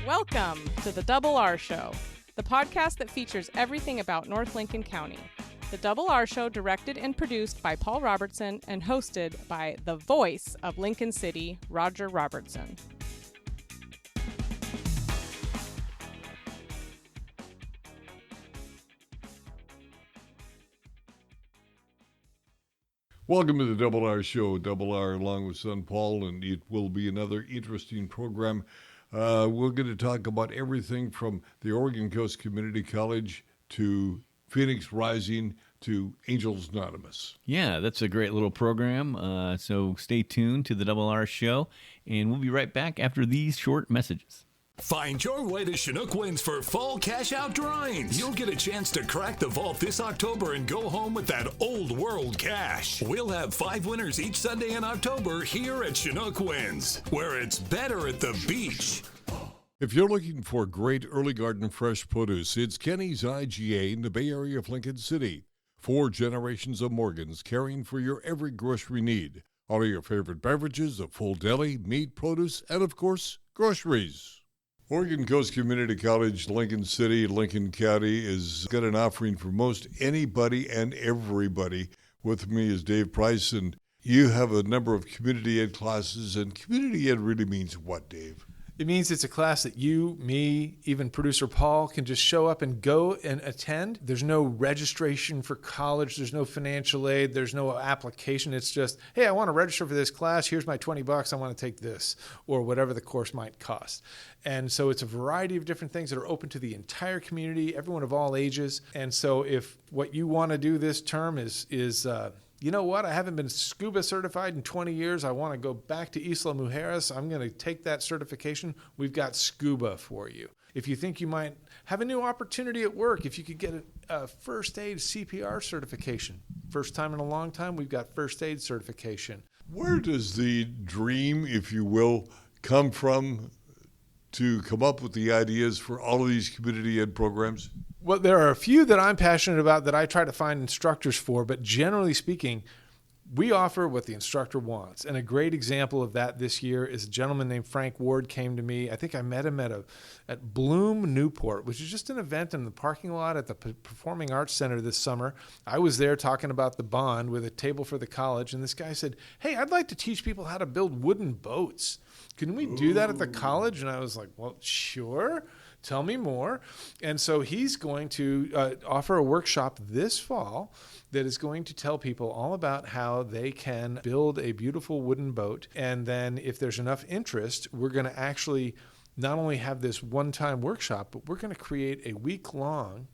Welcome to the Double R Show, the podcast that features everything about North Lincoln County. The Double R Show, directed and produced by Paul Robertson and hosted by the voice of Lincoln City, Roger Robertson. Welcome to the Double R Show, Double R along with son Paul, and it will be another interesting program. We're going to talk about everything from the Oregon Coast Community College to Phoenix Rising to Angels Anonymous. Yeah, that's a great little program. So stay tuned to the Double R Show, and we'll be right back after these short messages. Find your way to Chinook Wins for fall cash-out drawings. You'll get a chance to crack the vault this October and go home with that old world cash. We'll have 5 winners each Sunday in October here at Chinook Wins, where it's better at the beach. If you're looking for great early garden fresh produce, it's Kenny's IGA in the Bay Area of Lincoln City. 4 generations of Morgans caring for your every grocery need. All of your favorite beverages, a full deli, meat, produce, and of course, groceries. Oregon Coast Community College, Lincoln City, Lincoln County has got an offering for most anybody and everybody. With me is Dave Price, and you have a number of community ed classes, and community ed really means what, Dave? It means it's a class that you, me, even producer Paul can just show up and go and attend. There's no registration for college. There's no financial aid. There's no application. It's just, hey, I want to register for this class. Here's my $20. I want to take this, or whatever the course might cost. And so it's a variety of different things that are open to the entire community, everyone of all ages. And so if what you want to do this term is you know what? I haven't been scuba certified in 20 years. I want to go back to Isla Mujeres. I'm going to take that certification. We've got scuba for you. If you think you might have a new opportunity at work, if you could get a first aid CPR certification. First time in a long time, we've got first aid certification. Where does the dream, if you will, come from to come up with the ideas for all of these community ed programs? Well, there are a few that I'm passionate about that I try to find instructors for, but generally speaking, we offer what the instructor wants. And a great example of that this year is a gentleman named Frank Ward came to me. I think I met him at Bloom Newport, which is just an event in the parking lot at the Performing Arts Center this summer. I was there talking about the bond with a table for the college, and this guy said, hey, I'd like to teach people how to build wooden boats. Can we do that at the college? And I was like, well, sure. Tell me more. And so he's going to offer a workshop this fall that is going to tell people all about how they can build a beautiful wooden boat. And then if there's enough interest, we're going to actually not only have this one-time workshop, but we're going to create a week-long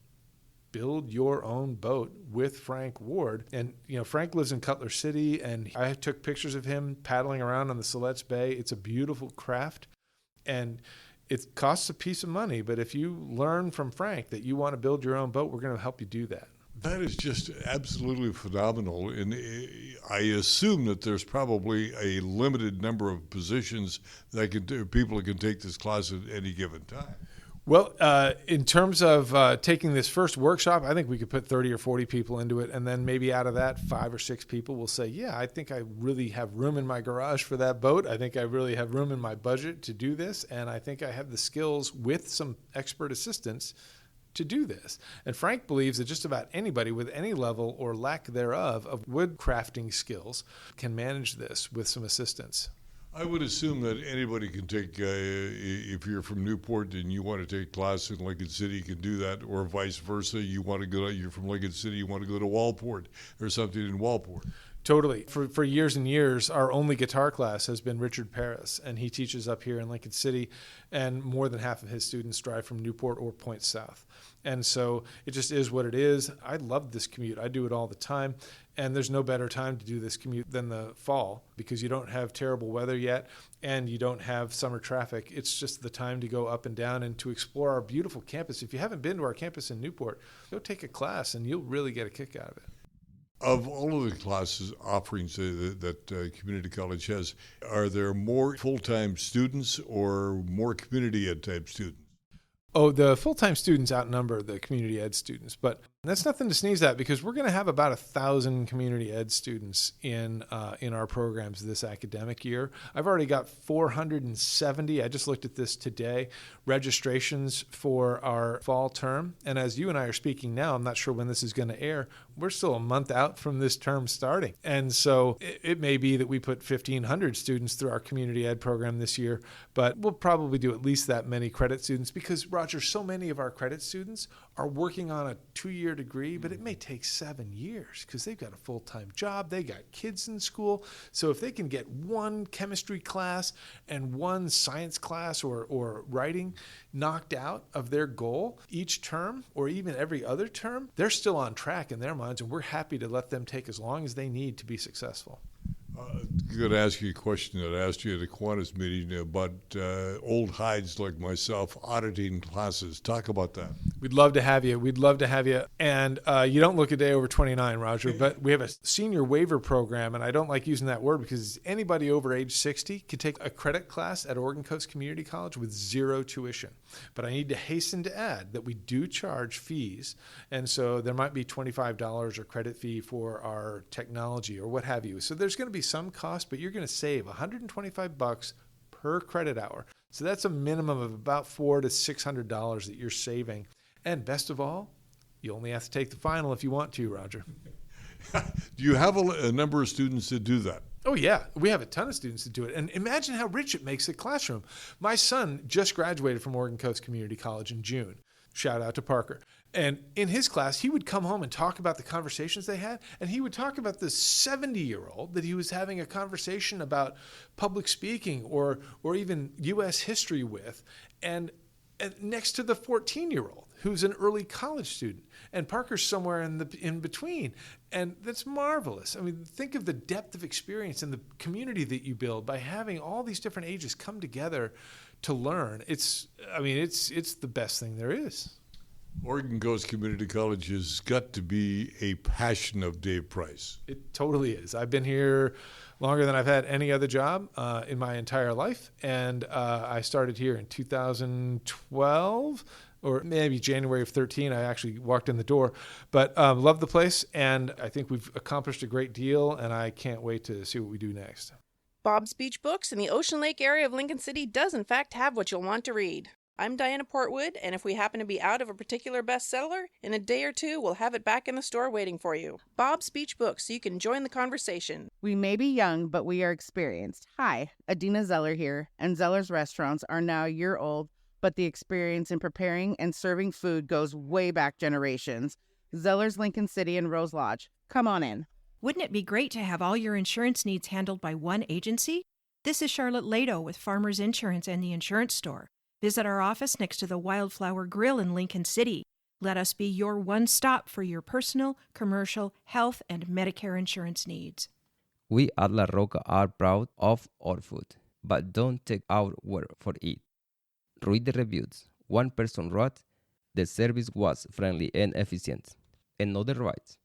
build your own boat with Frank Ward. And, you know, Frank lives in Cutler City, and I took pictures of him paddling around on the Siletz Bay. It's a beautiful craft. And it costs a piece of money, but if you learn from Frank that you want to build your own boat, we're going to help you do that. That is just absolutely phenomenal. And I assume that there's probably a limited number of positions that people can take this class at any given time. Well, in terms of taking this first workshop, I think we could put 30 or 40 people into it. And then maybe out of that, 5 or 6 people will say, yeah, I think I really have room in my garage for that boat. I think I really have room in my budget to do this. And I think I have the skills with some expert assistance to do this. And Frank believes that just about anybody with any level or lack thereof of wood crafting skills can manage this with some assistance. I would assume that anybody can take, if you're from Newport and you want to take class in Lincoln City, you can do that, or vice versa. You're from Lincoln City, you want to go to Walport or something in Walport. Totally. For years and years, our only guitar class has been Richard Paris, and he teaches up here in Lincoln City, and more than half of his students drive from Newport or Point South. And so it just is what it is. I love this commute. I do it all the time. And there's no better time to do this commute than the fall because you don't have terrible weather yet and you don't have summer traffic. It's just the time to go up and down and to explore our beautiful campus. If you haven't been to our campus in Newport, go take a class and you'll really get a kick out of it. Of all of the classes offerings that community college has, are there more full-time students or more community ed type students? Oh, the full-time students outnumber the community ed students, but That's nothing to sneeze at, because we're going to have about 1,000 community ed students in our programs this academic year. I've already got 470, I just looked at this today, registrations for our fall term. And as you and I are speaking now, I'm not sure when this is going to air, we're still a month out from this term starting. And so it may be that we put 1,500 students through our community ed program this year, but we'll probably do at least that many credit students, because, Roger, so many of our credit students are working on a 2-year degree, but it may take 7 years because they've got a full-time job, they got kids in school. So if they can get one chemistry class and one science class or writing knocked out of their goal each term, or even every other term, they're still on track in their minds, and we're happy to let them take as long as they need to be successful. I'm going to ask you a question that I asked you at a Qantas meeting about old hides like myself auditing classes. Talk about that. We'd love to have you. We'd love to have you. And you don't look a day over 29, Roger, but we have a senior waiver program, and I don't like using that word because anybody over age 60 can take a credit class at Oregon Coast Community College with zero tuition. But I need to hasten to add that we do charge fees, and so there might be $25 or credit fee for our technology or what have you. So there's going to be some cost, but you're going to save $125 per credit hour. So that's a minimum of about $400 to $600 that you're saving. And best of all, you only have to take the final if you want to, Roger. Do you have a number of students that do that? Oh, yeah. We have a ton of students that do it. And imagine how rich it makes the classroom. My son just graduated from Oregon Coast Community College in June. Shout out to Parker. And in his class, he would come home and talk about the conversations they had. And he would talk about the 70-year-old that he was having a conversation about public speaking or even U.S. history with. And next to the 14-year-old who's an early college student. And Parker's somewhere in between. And that's marvelous. I mean, think of the depth of experience and the community that you build by having all these different ages come together to learn. It's the best thing there is. Oregon Coast Community College has got to be a passion of Dave Price. It totally is. I've been here longer than I've had any other job in my entire life. And I started here in 2012, or maybe January of 13. I actually walked in the door. But love the place, and I think we've accomplished a great deal, and I can't wait to see what we do next. Bob's Beach Books in the Ocean Lake area of Lincoln City does in fact have what you'll want to read. I'm Diana Portwood, and if we happen to be out of a particular bestseller, in a day or two, we'll have it back in the store waiting for you. Bob's Beach Books, so you can join the conversation. We may be young, but we are experienced. Hi, Adina Zeller here, and Zeller's restaurants are now a year old, but the experience in preparing and serving food goes way back generations. Zeller's Lincoln City and Rose Lodge. Come on in. Wouldn't it be great to have all your insurance needs handled by one agency? This is Charlotte Lado with Farmers Insurance and the Insurance Store. Visit our office next to the Wildflower Grill in Lincoln City. Let us be your one stop for your personal, commercial, health, and Medicare insurance needs. We at La Roca are proud of our food, but don't take our word for it. Read the reviews. One person wrote, "The service was friendly and efficient." Another writes,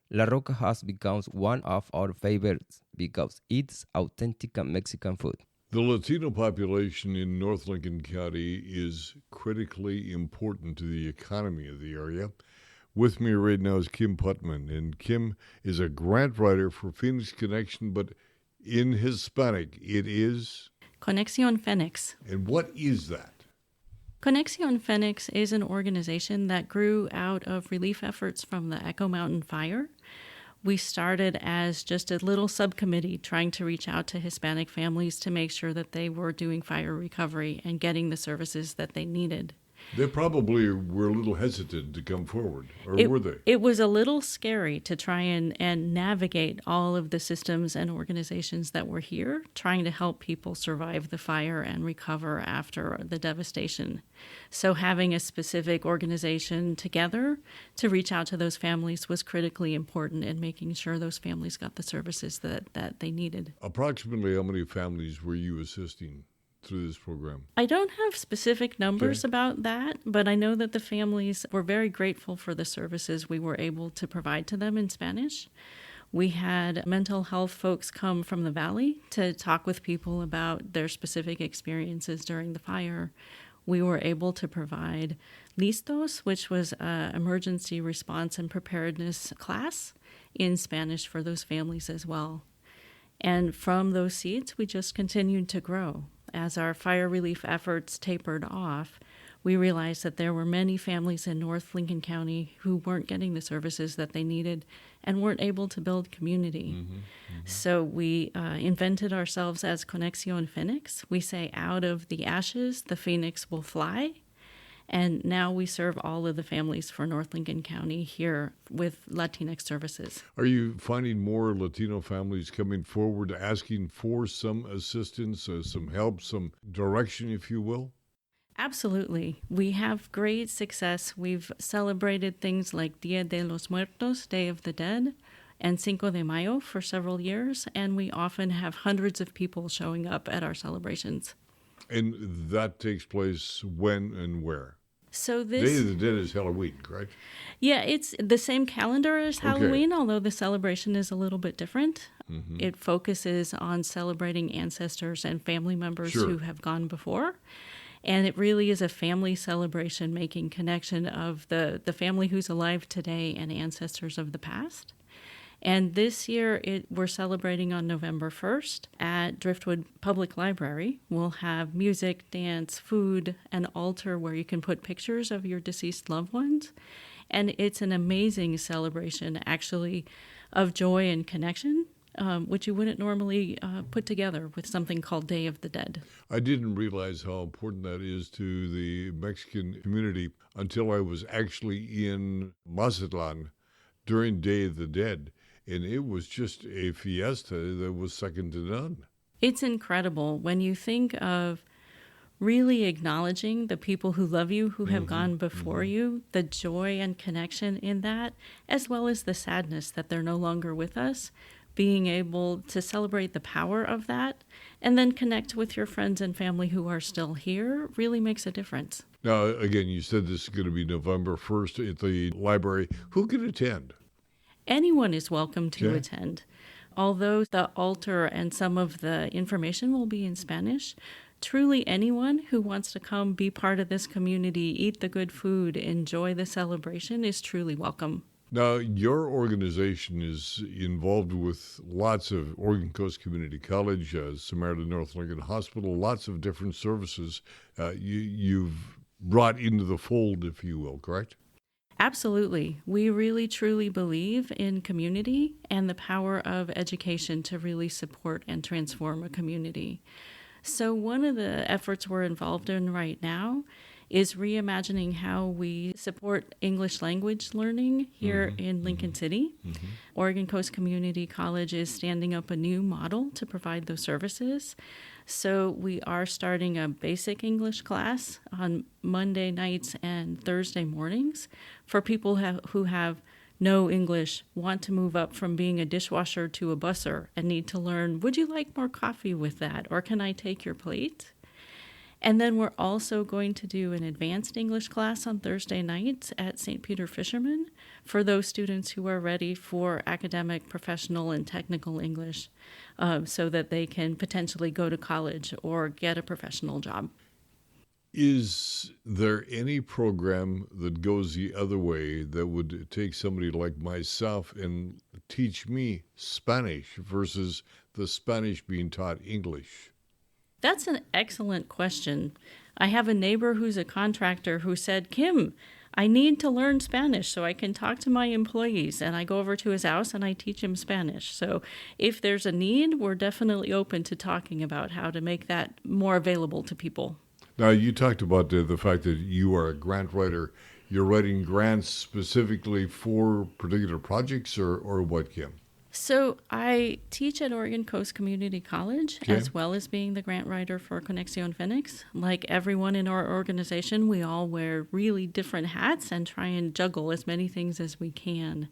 La Roca has become one of our favorites because it's authentic Mexican food. The Latino population in North Lincoln County is critically important to the economy of the area. With me right now is Kim Putman, and Kim is a grant writer for Phoenix Connection, but in Hispanic it is? Conexión Phoenix. And what is that? Conexión Phoenix is an organization that grew out of relief efforts from the Echo Mountain fire. We started as just a little subcommittee trying to reach out to Hispanic families to make sure that they were doing fire recovery and getting the services that they needed. They probably were a little hesitant to come forward, or were they? It was a little scary to try and navigate all of the systems and organizations that were here, trying to help people survive the fire and recover after the devastation. So having a specific organization together to reach out to those families was critically important in making sure those families got the services that they needed. Approximately how many families were you assisting through this program? I don't have specific numbers about that, but I know that the families were very grateful for the services we were able to provide to them in Spanish. We had mental health folks come from the Valley to talk with people about their specific experiences during the fire. We were able to provide Listos, which was an emergency response and preparedness class in Spanish for those families as well. And from those seeds, we just continued to grow. As our fire relief efforts tapered off, we realized that there were many families in North Lincoln County who weren't getting the services that they needed and weren't able to build community. So we invented ourselves as Conexión Phoenix. We say, out of the ashes, the phoenix will fly. And now we serve all of the families for North Lincoln County here with Latinx services. Are you finding more Latino families coming forward asking for some assistance, some help, some direction, if you will? Absolutely. We have great success. We've celebrated things like Dia de los Muertos, Day of the Dead, and Cinco de Mayo for several years, and we often have hundreds of people showing up at our celebrations. And that takes place when and where? So Day of the Dead is Halloween, correct? Yeah, it's the same calendar as Halloween, although the celebration is a little bit different. It focuses on celebrating ancestors and family members who have gone before. And it really is a family celebration, making connection of the family who's alive today and ancestors of the past. And this year, we're celebrating on November 1st at Driftwood Public Library. We'll have music, dance, food, an altar where you can put pictures of your deceased loved ones. And it's an amazing celebration, actually, of joy and connection, which you wouldn't normally put together with something called Day of the Dead. I didn't realize how important that is to the Mexican community until I was actually in Mazatlan during Day of the Dead. And it was just a fiesta that was second to none. It's incredible when you think of really acknowledging the people who love you, who have gone before you, the joy and connection in that, as well as the sadness that they're no longer with us, being able to celebrate the power of that, and then connect with your friends and family who are still here really makes a difference. Now, again, you said this is going to be November 1st at the library. Who can attend? Anyone is welcome to attend. Although the altar and some of the information will be in Spanish, truly anyone who wants to come be part of this community, eat the good food, enjoy the celebration is truly welcome. Now, your organization is involved with lots of Oregon Coast Community College, Samaritan North Lincoln Hospital, lots of different services you've brought into the fold, if you will, correct? Absolutely. We really truly believe in community and the power of education to really support and transform a community. So one of the efforts we're involved in right now is reimagining how we support English language learning here in Lincoln City. Oregon Coast Community College is standing up a new model to provide those services. So we are starting a basic English class on Monday nights and Thursday mornings for people who have no English, want to move up from being a dishwasher to a busser, and need to learn, would you like more coffee with that? Or can I take your plate? And then we're also going to do an advanced English class on Thursday nights at St. Peter Fisherman for those students who are ready for academic, professional, and technical English so that they can potentially go to college or get a professional job. Is there any program that goes the other way that would take somebody like myself and teach me Spanish versus the Spanish being taught English? That's an excellent question. I have a neighbor who's a contractor who said, Kim, I need to learn Spanish so I can talk to my employees. And I go over to his house and I teach him Spanish. So if there's a need, we're definitely open to talking about how to make that more available to people. Now, you talked about the fact that you are a grant writer. You're writing grants specifically for particular projects or what, Kim? So I teach at Oregon Coast Community College, as well as being the grant writer for Conexión Phoenix. Like everyone in our organization, we all wear really different hats and try and juggle as many things as we can.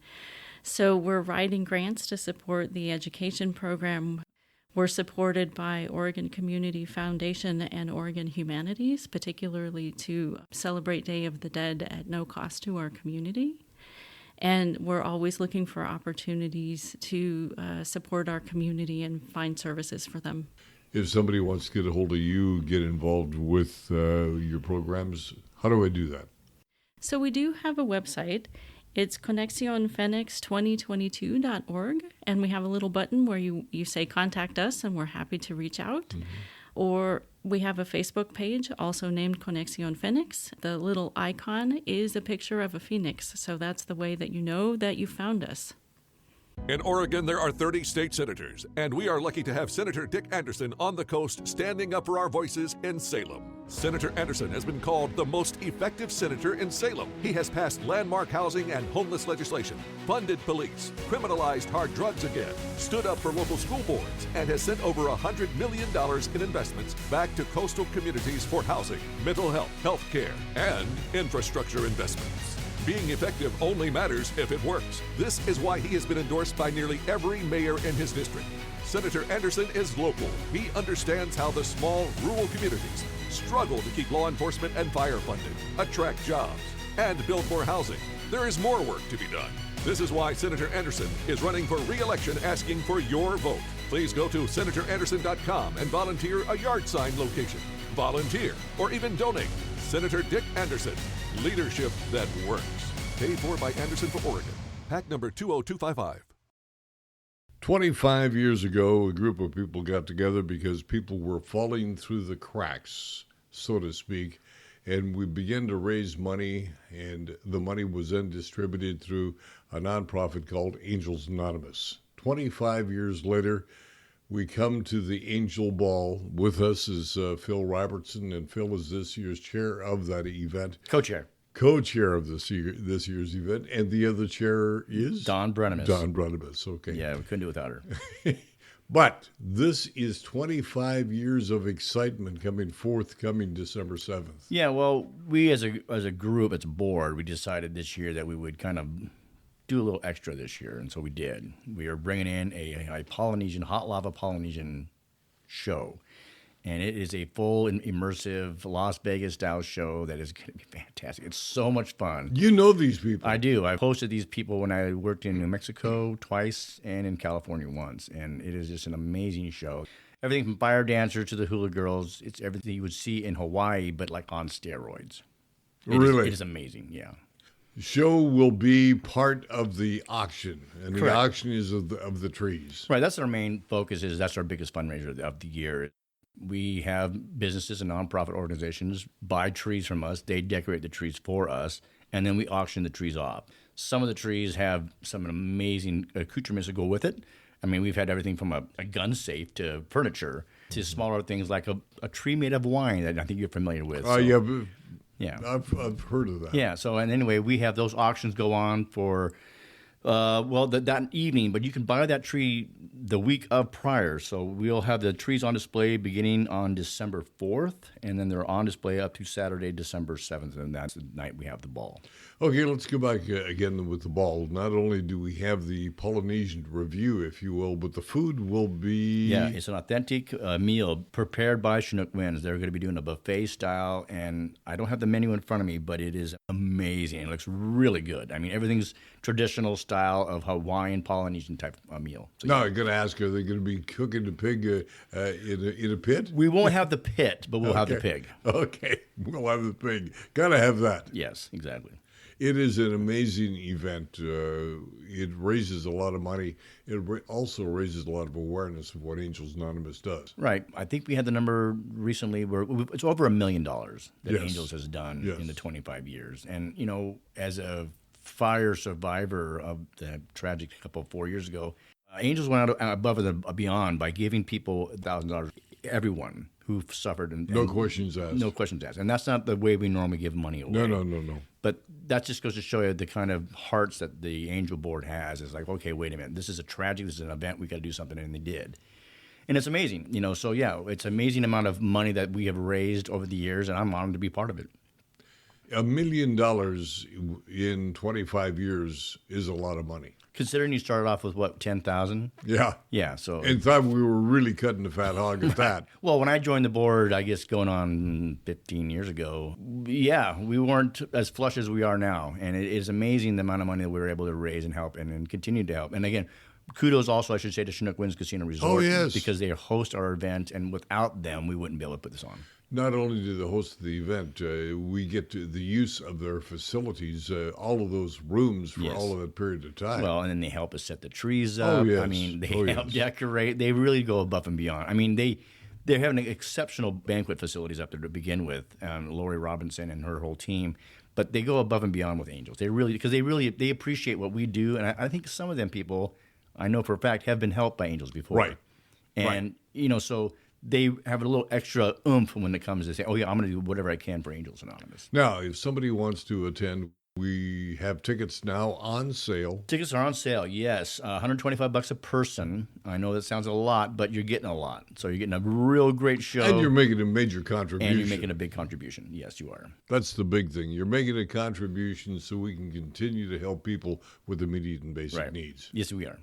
So we're writing grants to support the education program. We're supported by Oregon Community Foundation and Oregon Humanities, particularly to celebrate Day of the Dead at no cost to our community. And we're always looking for opportunities to support our community and find services for them. If somebody wants to get a hold of you, get involved with your programs, how do I do that? So we do have a website. It's ConexionPhoenix2022.org, and we have a little button where you say contact us, and we're happy to reach out. Mm-hmm. Or we have a Facebook page also named Conexión Phoenix. The little icon is a picture of a phoenix, so that's the way that you know that you found us. In Oregon, there are 30 state senators, and we are lucky to have Senator Dick Anderson on the coast standing up for our voices in Salem. Senator Anderson has been called the most effective senator in Salem. He has passed landmark housing and homeless legislation, funded police, criminalized hard drugs again, stood up for local school boards, and has sent over $100 million in investments back to coastal communities for housing, mental health, health care, and infrastructure investments. Being effective only matters if it works. This is why he has been endorsed by nearly every mayor in his district. Senator Anderson is local. He understands how the small, rural communities struggle to keep law enforcement and fire funded, attract jobs, and build more housing. There is more work to be done. This is why Senator Anderson is running for re-election, asking for your vote. Please go to senatoranderson.com and volunteer a yard sign location. Volunteer or even donate. Senator Dick Anderson. Leadership that works. Paid for by Anderson for Oregon. PAC number 20255. 25 years ago, a group of people got together because people were falling through the cracks, so to speak, and we began to raise money, and the money was then distributed through a nonprofit called Angels Anonymous. 25 years later, we come to the Angel Ball. With us is Phil Robertson, and Phil is this year's chair of that event. Co-chair of this year's event, and the other chair is? Dawn Brennemus. Dawn Brennemus, okay. Yeah, we couldn't do it without her. But this is 25 years of excitement coming December 7th. Yeah, well, we as a group, as a board, we decided this year that we would kind of do a little extra this year, and so we did. We are bringing in a Polynesian, hot lava Polynesian show, and it is a full and immersive Las Vegas-style show that is going to be fantastic. It's so much fun. You know these people. I do. I hosted these people when I worked in New Mexico twice and in California once, and it is just an amazing show. Everything from fire dancers to the hula girls, it's everything you would see in Hawaii, but like on steroids. Really? It is amazing, yeah. The show will be part of the auction, and Correct. The auction is of the trees. Right, that's our main focus. That's our biggest fundraiser of the year. We have businesses and nonprofit organizations buy trees from us. They decorate the trees for us, and then we auction the trees off. Some of the trees have some amazing accoutrements that go with it. I mean, we've had everything from a gun safe to furniture to smaller things like a tree made of wine that I think you're familiar with. Yeah, I've heard of that. Yeah. So, and anyway, we have those auctions go on for that evening, but you can buy that tree the week of prior. So we'll have the trees on display beginning on December 4th, and then they're on display up to Saturday, December 7th, and that's the night we have the ball. Okay, let's go back again with the ball. Not only do we have the Polynesian review, if you will, but the food will be... Yeah, it's an authentic meal prepared by Chinook Winds. They're going to be doing a buffet style, and I don't have the menu in front of me, but it is amazing. It looks really good. I mean, everything's traditional style of Hawaiian Polynesian type of meal. So, no, I'm going to ask, are they going to be cooking the pig in a pit? We won't have the pit, but we'll have the pig. Okay, we'll have the pig. Got to have that. Yes, exactly. It is an amazing event. It raises a lot of money. It also raises a lot of awareness of what Angels Anonymous does. Right. I think we had the number recently where it's over $1 million that Yes. Angels has done Yes. in the 25 years. And, you know, as a fire survivor of the tragic couple 4 years ago, Angels went out above and beyond by giving people $1,000, everyone who suffered. No questions asked. No questions asked. And that's not the way we normally give money away. No. But that just goes to show you the kind of hearts that the Angel Board has. It's like, okay, wait a minute. This is a tragedy. This is an event. We got to do something. And they did. And it's amazing. You know, so yeah, it's an amazing amount of money that we have raised over the years, and I'm honored to be part of it. $1 million in 25 years is a lot of money. Considering you started off with, what, 10,000? Yeah. Yeah, so... In fact, we were really cutting the fat hog at that. Well, when I joined the board, I guess going on 15 years ago, yeah, we weren't as flush as we are now. And it is amazing the amount of money that we were able to raise and help and continue to help. And again, kudos also, I should say, to Chinook Winds Casino Resort. Oh, yes. Because they host our event, and without them, we wouldn't be able to put this on. Not only do they host the event, we get to the use of their facilities, all of those rooms for all of that period of time. Well, and then they help us set the trees up. Oh, yes. I mean, they help decorate. They really go above and beyond. I mean, they're having exceptional banquet facilities up there to begin with. Lori Robinson and her whole team. But they go above and beyond with Angels. They really, because they appreciate what we do. And I think some of them people, I know for a fact, have been helped by Angels before. Right. And, you know, so they have a little extra oomph when it comes to say, oh, yeah, I'm going to do whatever I can for Angels Anonymous. Now, if somebody wants to attend, we have tickets now on sale. Tickets are on sale, yes. $125 a person. I know that sounds a lot, but you're getting a lot. So you're getting a real great show. And you're making a major contribution. And you're making a big contribution. Yes, you are. That's the big thing. You're making a contribution so we can continue to help people with immediate and basic needs. Yes, we are.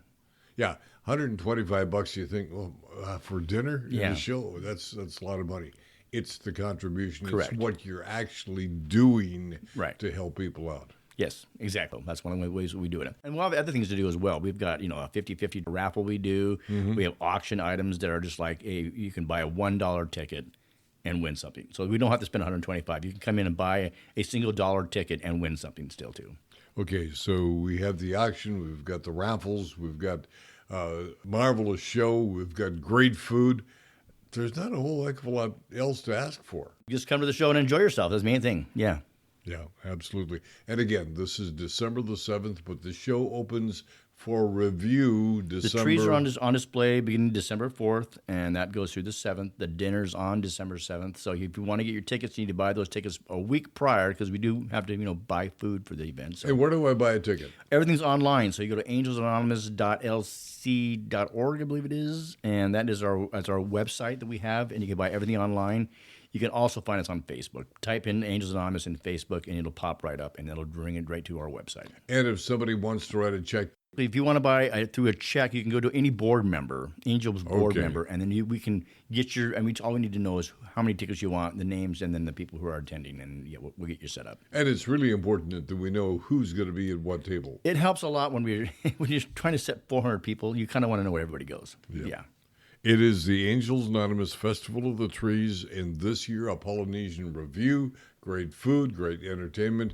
Yeah, $125. You think, well, for dinner and a show, that's a lot of money. It's the contribution. Correct. It's what you're actually doing to help people out. Yes, exactly. That's one of the ways we do it. And we'll have other things to do as well. We've got, a 50-50 raffle we do. Mm-hmm. We have auction items that are just like, you can buy a $1 ticket and win something. So we don't have to spend $125. You can come in and buy a single dollar ticket and win something still, too. Okay, so we have the auction, we've got the raffles, we've got a marvelous show, we've got great food. There's not a whole heck of a lot else to ask for. Just come to the show and enjoy yourself. That's the main thing. Yeah. Yeah, absolutely. And again, this is December the 7th, but the show opens for review December. The trees are on display beginning December 4th, and that goes through the 7th. The dinner's on December 7th. So if you want to get your tickets, you need to buy those tickets a week prior because we do have to, buy food for the event. So and where do I buy a ticket? Everything's online. So you go to angelsanonymous.lc.org, I believe it is, and that's our website that we have, and you can buy everything online. You can also find us on Facebook. Type in Angels Anonymous in Facebook, and it'll pop right up, and it'll bring it right to our website. And if somebody wants to write a check, if you want to buy through a check, you can go to any board member, Angels board member, and then we can get all we need to know is how many tickets you want, the names, and then the people who are attending, and we'll get you set up. And it's really important that we know who's going to be at what table. It helps a lot when you're trying to set 400 people. You kind of want to know where everybody goes. Yeah. It is the Angels Anonymous Festival of the Trees, and this year a Polynesian review, great food, great entertainment,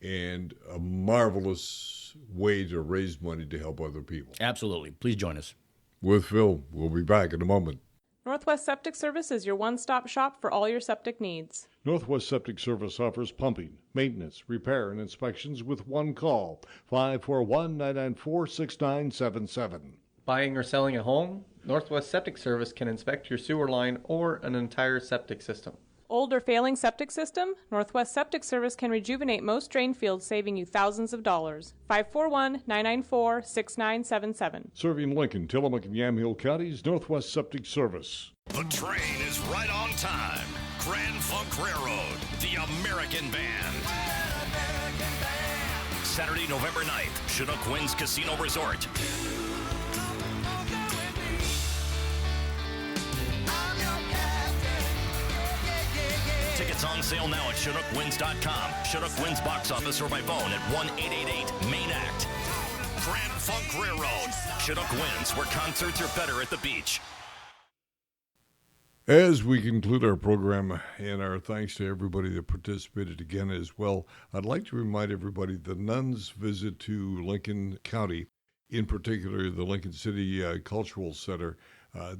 and a marvelous way to raise money to help other people. Absolutely. Please join us. With Phil. We'll be back in a moment. Northwest Septic Service is your one-stop shop for all your septic needs. Northwest Septic Service offers pumping, maintenance, repair, and inspections with one call, 541-994-6977. Buying or selling a home? Northwest Septic Service can inspect your sewer line or an entire septic system. Old or failing septic system? Northwest Septic Service can rejuvenate most drain fields, saving you thousands of dollars. 541-994-6977. Serving Lincoln, Tillamook, and Yamhill counties, Northwest Septic Service. The train is right on time. Grand Funk Railroad, the American Band. Saturday, November 9th, Chinook Winds Casino Resort. Tickets on sale now at ChinookWinds.com. Chinook Winds box office or by phone at 1-888-MAIN ACT. Grand Funk Railroad. Chinook Winds, where concerts are better at the beach. As we conclude our program, and our thanks to everybody that participated again as well, I'd like to remind everybody the nuns' visit to Lincoln County, in particular the Lincoln City Cultural Center.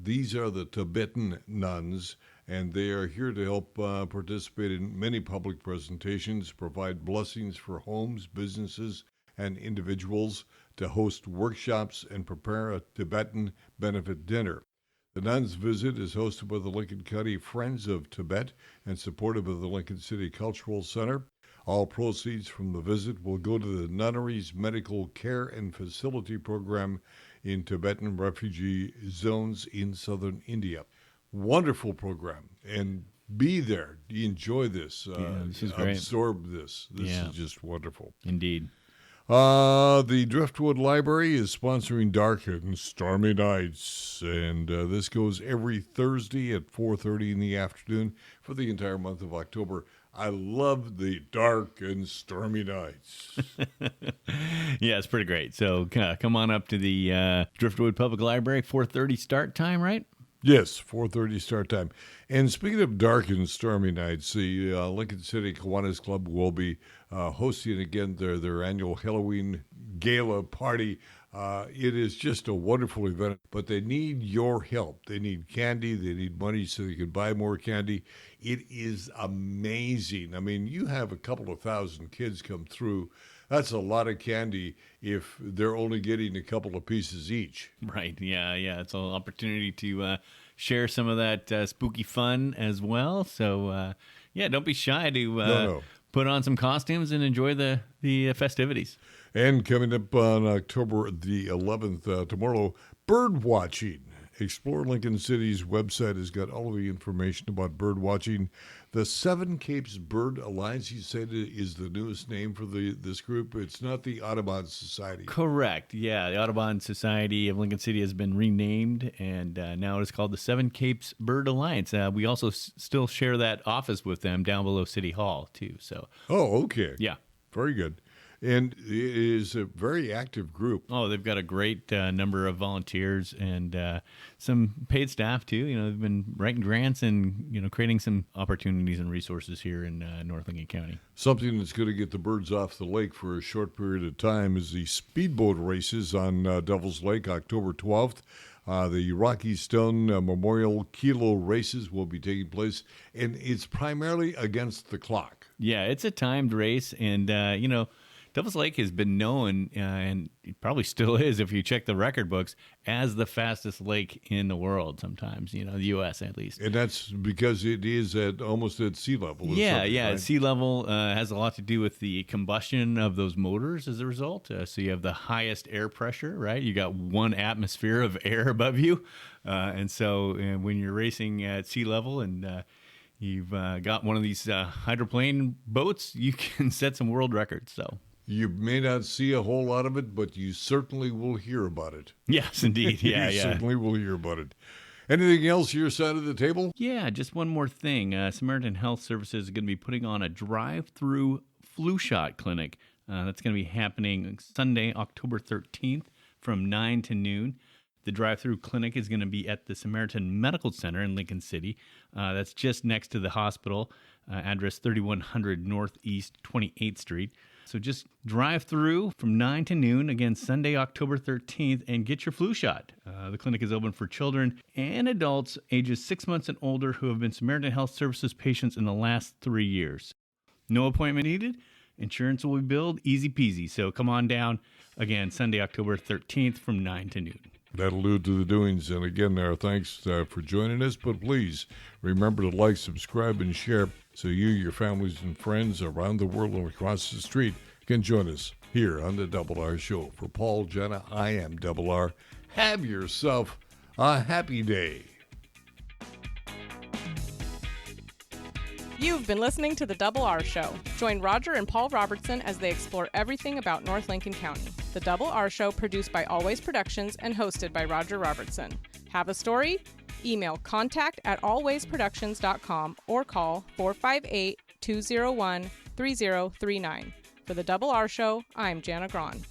These are the Tibetan nuns, and they are here to help participate in many public presentations, provide blessings for homes, businesses, and individuals, to host workshops, and prepare a Tibetan benefit dinner. The nuns' visit is hosted by the Lincoln County Friends of Tibet and supported by the Lincoln City Cultural Center. All proceeds from the visit will go to the Nunneries Medical Care and Facility Program in Tibetan refugee zones in southern India. Wonderful program, and be there. Enjoy this. This is great. Absorb this. This is just wonderful. Indeed. The Driftwood Library is sponsoring Dark and Stormy Nights, and this goes every Thursday at 4:30 in the afternoon for the entire month of October. I love the Dark and Stormy Nights. Yeah, it's pretty great. So come on up to the Driftwood Public Library, 4:30 start time, right? Yes, 4:30 start time. And speaking of dark and stormy nights, the Lincoln City Kiwanis Club will be hosting again their annual Halloween gala party. It is just a wonderful event, but they need your help. They need candy. They need money so they can buy more candy. It is amazing. I mean, you have a couple of thousand kids come through. That's a lot of candy if they're only getting a couple of pieces each. Right. Yeah. It's an opportunity to share some of that spooky fun as well. So, don't be shy to put on some costumes and enjoy the festivities. And coming up on October the 11th, tomorrow, bird watching. Explore Lincoln City's website has got all of the information about bird watching. The Seven Capes Bird Alliance, you said, is the newest name for this group. It's not the Audubon Society. Correct. Yeah, the Audubon Society of Lincoln City has been renamed, and now it's called the Seven Capes Bird Alliance. We also still share that office with them down below City Hall, too. So. Oh, okay. Yeah. Very good. And it is a very active group. Oh, they've got a great number of volunteers and some paid staff, too. You know, they've been writing grants and, creating some opportunities and resources here in North Lincoln County. Something that's going to get the birds off the lake for a short period of time is the speedboat races on Devil's Lake, October 12th. The Rocky Stone Memorial Kilo races will be taking place, and it's primarily against the clock. Yeah, it's a timed race, and, Devil's Lake has been known, and it probably still is if you check the record books, as the fastest lake in the world sometimes, the U.S. at least. And that's because it is almost at sea level. Yeah, right? Sea level has a lot to do with the combustion of those motors as a result. So you have the highest air pressure, right? You got 1 atmosphere of air above you. And so when you're racing at sea level and you've got one of these hydroplane boats, you can set some world records, so... You may not see a whole lot of it, but you certainly will hear about it. Yes, indeed. Yeah, you certainly will hear about it. Anything else your side of the table? Yeah, just one more thing. Samaritan Health Services is going to be putting on a drive-through flu shot clinic. That's going to be happening Sunday, October 13th from 9 to noon. The drive-through clinic is going to be at the Samaritan Medical Center in Lincoln City. That's just next to the hospital, address 3100 Northeast 28th Street. So just drive through from 9 to noon, again, Sunday, October 13th, and get your flu shot. The clinic is open for children and adults ages 6 months and older who have been Samaritan Health Services patients in the last 3 years. No appointment needed. Insurance will be billed, easy peasy. So come on down, again, Sunday, October 13th from 9 to noon. That'll do to the doings. And again, our thanks for joining us. But please remember to like, subscribe, and share so you, your families, and friends around the world and across the street can join us here on the Double R Show. For Paul, Jenna, I am Double R. Have yourself a happy day. You've been listening to The Double R Show. Join Roger and Paul Robertson as they explore everything about North Lincoln County. The Double R Show, produced by Always Productions and hosted by Roger Robertson. Have a story? Email contact@alwaysproductions.com or call 458-201-3039. For The Double R Show, I'm Jana Grawn.